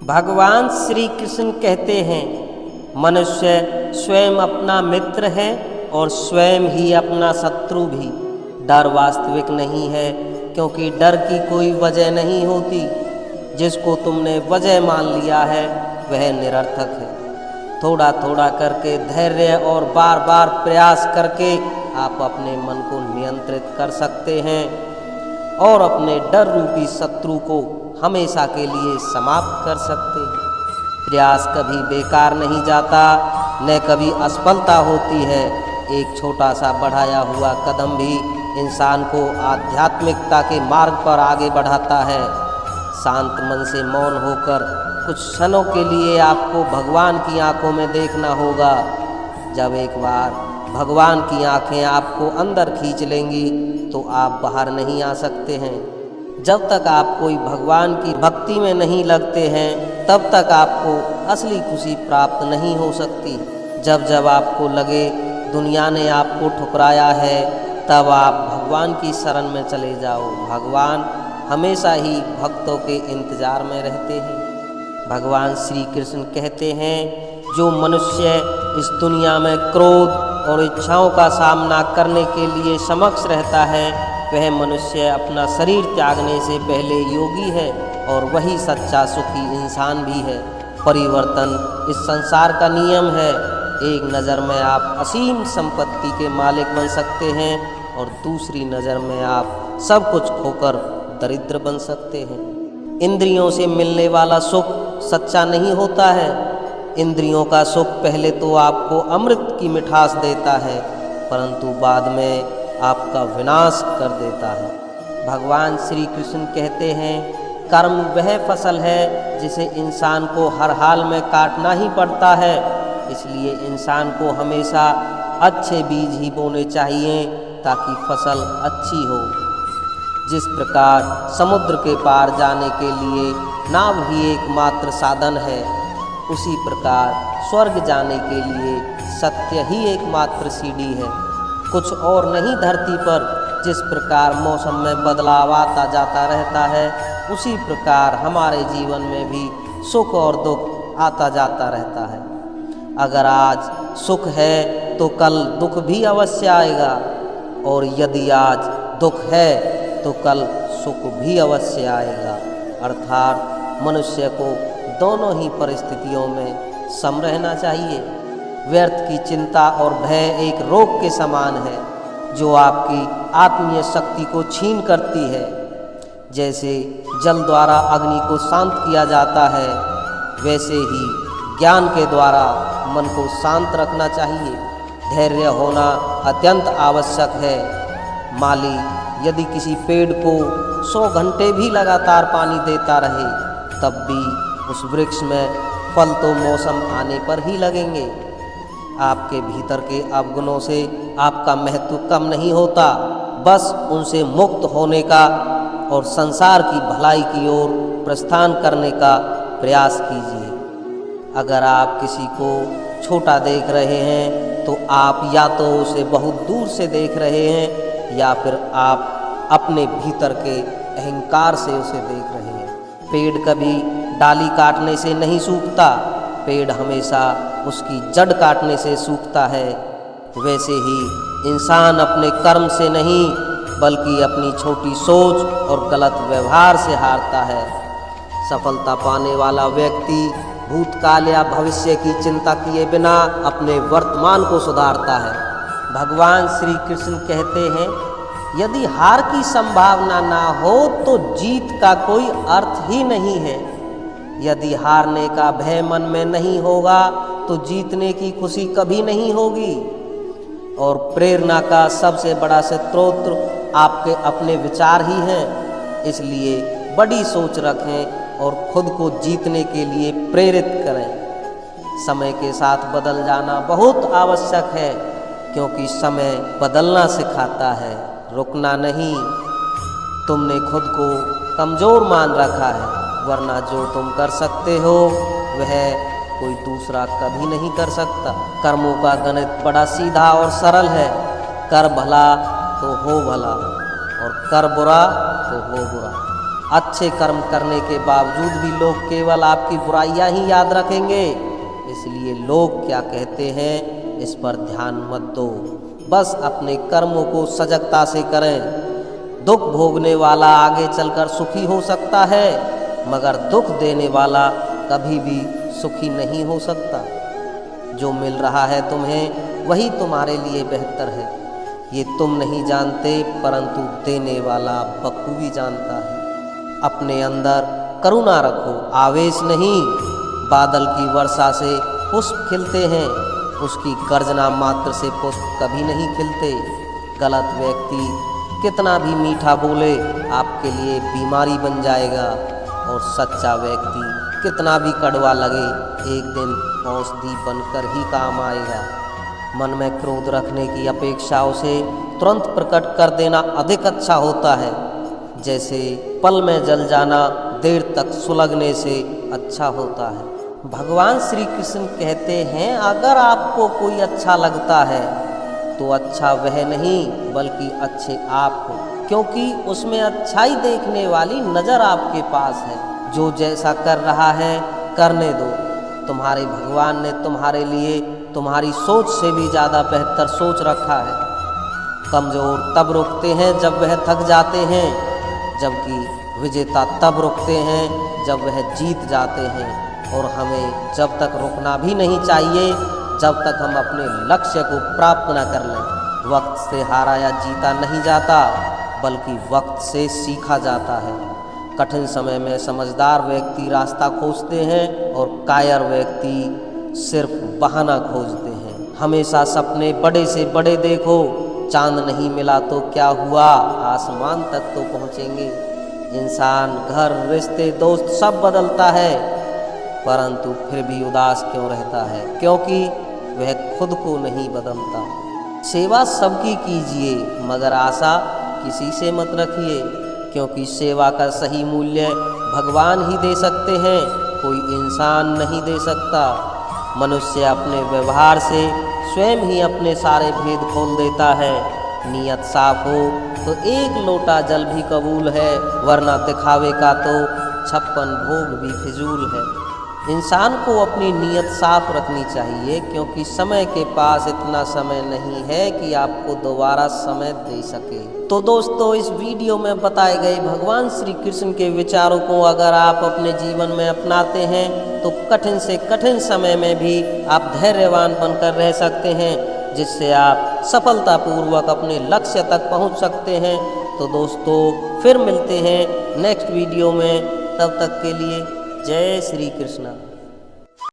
भगवान श्री कृष्ण कहते हैं, मनुष्य स्वयं अपना मित्र है और स्वयं ही अपना शत्रु भी। डर वास्तविक नहीं है, क्योंकि डर की कोई वजह नहीं होती। जिसको तुमने वजह मान लिया है वह निरर्थक है। थोड़ा थोड़ा करके धैर्य और बार बार प्रयास करके आप अपने मन को नियंत्रित कर सकते हैं और अपने डर रूपी शत्रु को हमेशा के लिए समाप्त कर सकते हैं। प्रयास कभी बेकार नहीं जाता, न कभी असफलता होती है। एक छोटा सा बढ़ाया हुआ कदम भी इंसान को आध्यात्मिकता के मार्ग पर आगे बढ़ाता है। शांत मन से मौन होकर कुछ क्षणों के लिए आपको भगवान की आंखों में देखना होगा। जब एक बार भगवान की आंखें आपको अंदर खींच लेंगी तो आप बाहर नहीं आ सकते हैं। जब तक आप कोई भगवान की भक्ति में नहीं लगते हैं तब तक आपको असली खुशी प्राप्त नहीं हो सकती। जब जब आपको लगे दुनिया ने आपको ठुकराया है तब आप भगवान की शरण में चले जाओ। भगवान हमेशा ही भक्तों के इंतजार में रहते हैं। भगवान श्री कृष्ण कहते हैं, जो मनुष्य इस दुनिया में क्रोध और इच्छाओं का सामना करने के लिए समक्ष रहता है वह मनुष्य अपना शरीर त्यागने से पहले योगी है और वही सच्चा सुखी इंसान भी है। परिवर्तन इस संसार का नियम है। एक नज़र में आप असीम संपत्ति के मालिक बन सकते हैं और दूसरी नज़र में आप सब कुछ खोकर दरिद्र बन सकते हैं। इंद्रियों से मिलने वाला सुख सच्चा नहीं होता है। इंद्रियों का सुख पहले तो आपको अमृत की मिठास देता है, परंतु बाद में आपका विनाश कर देता है। भगवान श्री कृष्ण कहते हैं, कर्म वह फसल है जिसे इंसान को हर हाल में काटना ही पड़ता है। इसलिए इंसान को हमेशा अच्छे बीज ही बोने चाहिए ताकि फसल अच्छी हो। जिस प्रकार समुद्र के पार जाने के लिए नाव ही एकमात्र साधन है, उसी प्रकार स्वर्ग जाने के लिए सत्य ही एकमात्र सीढ़ी है। कुछ और नहीं धरती पर। जिस प्रकार मौसम में बदलाव आता जाता रहता है, उसी प्रकार हमारे जीवन में भी सुख और दुख आता जाता रहता है। अगर आज सुख है तो कल दुख भी अवश्य आएगा, और यदि आज दुख है तो कल सुख भी अवश्य आएगा। अर्थात मनुष्य को दोनों ही परिस्थितियों में सम रहना चाहिए। व्यर्थ की चिंता और भय एक रोग के समान है जो आपकी आत्मीय शक्ति को छीन करती है। जैसे जल द्वारा अग्नि को शांत किया जाता है, वैसे ही ज्ञान के द्वारा मन को शांत रखना चाहिए। धैर्य होना अत्यंत आवश्यक है। माली यदि किसी पेड़ को 100 घंटे भी लगातार पानी देता रहे तब भी उस वृक्ष में फल तो मौसम आने पर ही लगेंगे। आपके भीतर के अवगुणों से आपका महत्व कम नहीं होता। बस उनसे मुक्त होने का और संसार की भलाई की ओर प्रस्थान करने का प्रयास कीजिए। अगर आप किसी को छोटा देख रहे हैं तो आप या तो उसे बहुत दूर से देख रहे हैं या फिर आप अपने भीतर के अहंकार से उसे देख रहे हैं। पेड़ कभी डाली काटने से नहीं सूखता, पेड़ हमेशा उसकी जड़ काटने से सूखता है। वैसे ही इंसान अपने कर्म से नहीं बल्कि अपनी छोटी सोच और गलत व्यवहार से हारता है। सफलता पाने वाला व्यक्ति भूतकाल या भविष्य की चिंता किए बिना अपने वर्तमान को सुधारता है। भगवान श्री कृष्ण कहते हैं, यदि हार की संभावना ना हो तो जीत का कोई अर्थ ही नहीं है। यदि हारने का भय मन में नहीं होगा तो जीतने की खुशी कभी नहीं होगी। और प्रेरणा का सबसे बड़ा स्रोत आपके अपने विचार ही हैं। इसलिए बड़ी सोच रखें और खुद को जीतने के लिए प्रेरित करें। समय के साथ बदल जाना बहुत आवश्यक है, क्योंकि समय बदलना सिखाता है, रुकना नहीं। तुमने खुद को कमज़ोर मान रखा है, वरना जो तुम कर सकते हो वह कोई दूसरा कभी नहीं कर सकता। कर्मों का गणित बड़ा सीधा और सरल है। कर भला तो हो भला और कर बुरा तो हो बुरा। अच्छे कर्म करने के बावजूद भी लोग केवल आपकी बुराइयां ही याद रखेंगे। इसलिए लोग क्या कहते हैं इस पर ध्यान मत दो, बस अपने कर्मों को सजगता से करें। दुख भोगने वाला आगे चलकर सुखी हो सकता है, मगर दुख देने वाला कभी भी सुखी नहीं हो सकता। जो मिल रहा है तुम्हें वही तुम्हारे लिए बेहतर है, ये तुम नहीं जानते परंतु देने वाला बखूबी जानता है। अपने अंदर करुणा रखो, आवेश नहीं। बादल की वर्षा से पुष्प खिलते हैं, उसकी गर्जना मात्र से पुष्प कभी नहीं खिलते। गलत व्यक्ति कितना भी मीठा बोले आपके लिए बीमारी बन जाएगा, और सच्चा व्यक्ति कितना भी कड़वा लगे एक दिन औषधि बनकर ही काम आएगा। मन में क्रोध रखने की अपेक्षा उसे तुरंत प्रकट कर देना अधिक अच्छा होता है। जैसे पल में जल जाना देर तक सुलगने से अच्छा होता है। भगवान श्री कृष्ण कहते हैं अगर आपको कोई अच्छा लगता है तो अच्छा वह नहीं बल्कि अच्छे आप हो, क्योंकि उसमें अच्छाई देखने वाली नज़र आपके पास है। जो जैसा कर रहा है करने दो, तुम्हारे भगवान ने तुम्हारे लिए तुम्हारी सोच से भी ज़्यादा बेहतर सोच रखा है। कमज़ोर तब रुकते हैं जब वह थक जाते हैं, जबकि विजेता तब रुकते हैं जब वह जीत जाते हैं। और हमें जब तक रुकना भी नहीं चाहिए जब तक हम अपने लक्ष्य को प्राप्त न कर लें। वक्त से हारा या जीता नहीं जाता बल्कि वक्त से सीखा जाता है। कठिन समय में समझदार व्यक्ति रास्ता खोजते हैं और कायर व्यक्ति सिर्फ बहाना खोजते हैं। हमेशा सपने बड़े से बड़े देखो, चांद नहीं मिला तो क्या हुआ, आसमान तक तो पहुँचेंगे। इंसान घर, रिश्ते, दोस्त सब बदलता है, परंतु फिर भी उदास क्यों रहता है? क्योंकि वह खुद को नहीं बदलता। सेवा सबकी कीजिए मगर आशा किसी से मत रखिए, क्योंकि सेवा का सही मूल्य भगवान ही दे सकते हैं, कोई इंसान नहीं दे सकता। मनुष्य अपने व्यवहार से स्वयं ही अपने सारे भेद खोल देता है। नीयत साफ हो तो एक लोटा जल भी कबूल है, वरना दिखावे का तो 56 भोग भी फिजूल है। इंसान को अपनी नीयत साफ रखनी चाहिए, क्योंकि समय के पास इतना समय नहीं है कि आपको दोबारा समय दे सके। तो दोस्तों, इस वीडियो में बताए गए भगवान श्री कृष्ण के विचारों को अगर आप अपने जीवन में अपनाते हैं तो कठिन से कठिन समय में भी आप धैर्यवान बनकर रह सकते हैं, जिससे आप सफलतापूर्वक अपने लक्ष्य तक पहुंच सकते हैं। तो दोस्तों, फिर मिलते हैं नेक्स्ट वीडियो में, तब तक के लिए जय श्री कृष्ण।